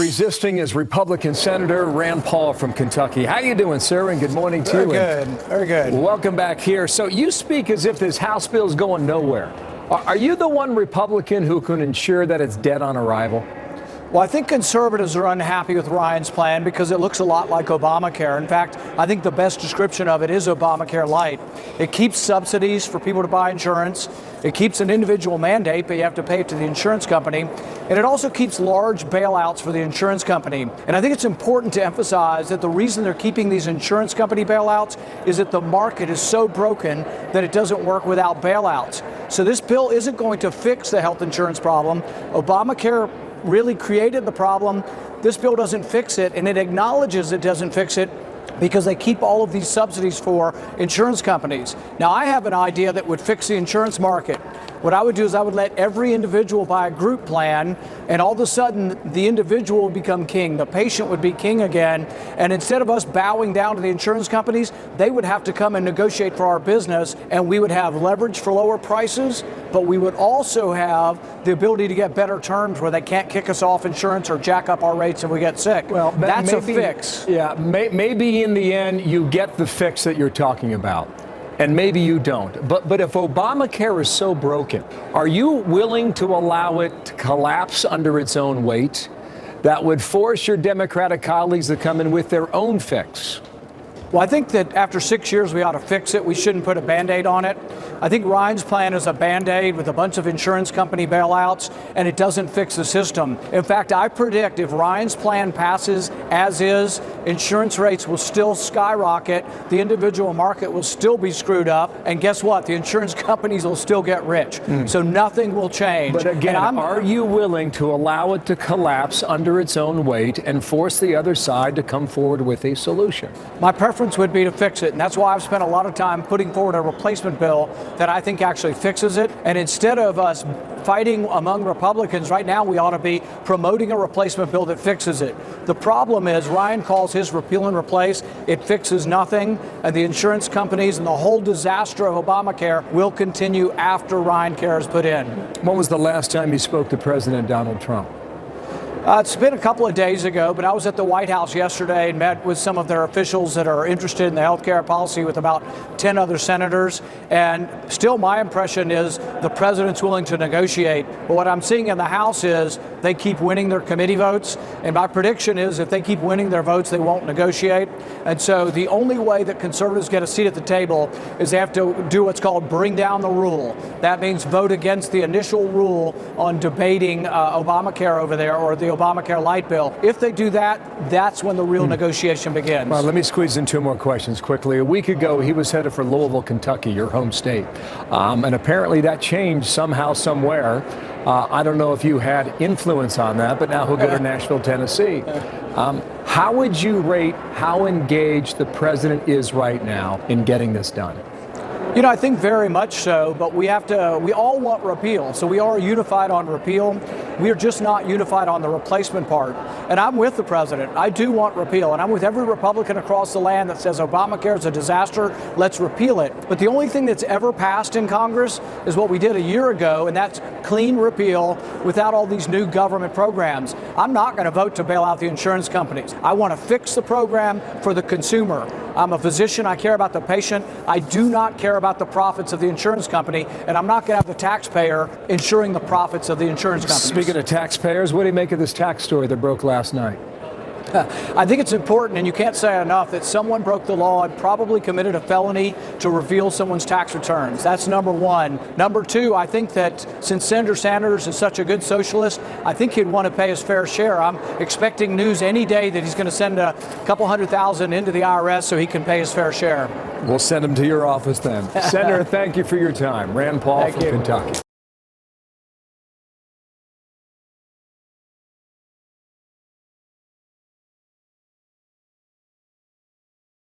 Resisting is Republican Senator Rand Paul from Kentucky. How you doing, sir? And good morning to you. Very good. Very good. Welcome back here. So you speak as if this House bill is going nowhere. Are you the one Republican who can ensure that it's dead on arrival? Well, I think conservatives are unhappy with Ryan's plan because it looks a lot like Obamacare. In fact, I think the best description of it is Obamacare Lite. It keeps subsidies for people to buy insurance. It keeps an individual mandate, but you have to pay it to the insurance company. And it also keeps large bailouts for the insurance company. And I think it's important to emphasize that the reason they're keeping these insurance company bailouts is that the market is so broken that it doesn't work without bailouts. So this bill isn't going to fix the health insurance problem. Obamacare really created the problem. This bill doesn't fix it, and it acknowledges it doesn't fix it because they keep all of these subsidies for insurance companies. Now, I have an idea that would fix the insurance market. What I would do is I would let every individual buy a group plan, and all of a sudden the individual would become king. The patient would be king again. And instead of us bowing down to the insurance companies, they would have to come and negotiate for our business, and we would have leverage for lower prices, but we would also have the ability to get better terms where they can't kick us off insurance or jack up our rates if we get sick. Well, that's a fix. Yeah, maybe in the end you get the fix that you're talking about. And maybe you don't. But if Obamacare is so broken, are you willing to allow it to collapse under its own weight? That would force your Democratic colleagues to come in with their own fix. Well, I think that after 6 years, we ought to fix it. We shouldn't put a Band-Aid on it. I think Ryan's plan is a Band-Aid with a bunch of insurance company bailouts, and it doesn't fix the system. In fact, I predict if Ryan's plan passes as is, insurance rates will still skyrocket, the individual market will still be screwed up, and guess what? The insurance companies will still get rich. So nothing will change. But again, are you willing to allow it to collapse under its own weight and force the other side to come forward with a solution? My preference would be to fix it, and that's why I've spent a lot of time putting forward a replacement bill that I think actually fixes it. And instead of us fighting among Republicans, right now we ought to be promoting a replacement bill that fixes it. The problem is Ryan calls his repeal and replace. It fixes nothing, and the insurance companies and the whole disaster of Obamacare will continue after Ryan Care is put in. When was the last time you spoke to President Donald Trump? It's been a couple of days ago, but I was at the White House yesterday and met with some of their officials that are interested in the health care policy with about 10 other senators. And still my impression is the president's willing to negotiate. But what I'm seeing in the House is they keep winning their committee votes. And my prediction is if they keep winning their votes, they won't negotiate. And so the only way that conservatives get a seat at the table is they have to do what's called bring down the rule. That means vote against the initial rule on debating Obamacare over there, or the Obamacare Lite bill. If they do that, that's when the real negotiation begins. Well, let me squeeze in two more questions quickly. A week ago, he was headed for Louisville, Kentucky, your home state. And apparently that changed somehow, somewhere. I don't know if you had influence on that, but now he'll go to Nashville, Tennessee. How would you rate how engaged the president is right now in getting this done? You know, I think very much so, but we all want repeal. So we are unified on repeal. We are just not unified on the replacement part. And I'm with the president. I do want repeal. And I'm with every Republican across the land that says Obamacare is a disaster. Let's repeal it. But the only thing that's ever passed in Congress is what we did a year ago, and that's clean repeal without all these new government programs. I'm not going to vote to bail out the insurance companies. I want to fix the program for the consumer. I'm a physician. I care about the patient. I do not care about the profits of the insurance company, and I'm not going to have the taxpayer insuring the profits of the insurance companies. Speaking of taxpayers, what do you make of this tax story that broke last night? I think it's important, and you can't say enough, that someone broke the law and probably committed a felony to reveal someone's tax returns. That's number one. Number two, I think that since Senator Sanders is such a good socialist, I think he'd want to pay his fair share. I'm expecting news any day that he's going to send a couple $100,000 into the IRS so he can pay his fair share. We'll send him to your office then. Senator, thank you for your time. Rand Paul from Kentucky.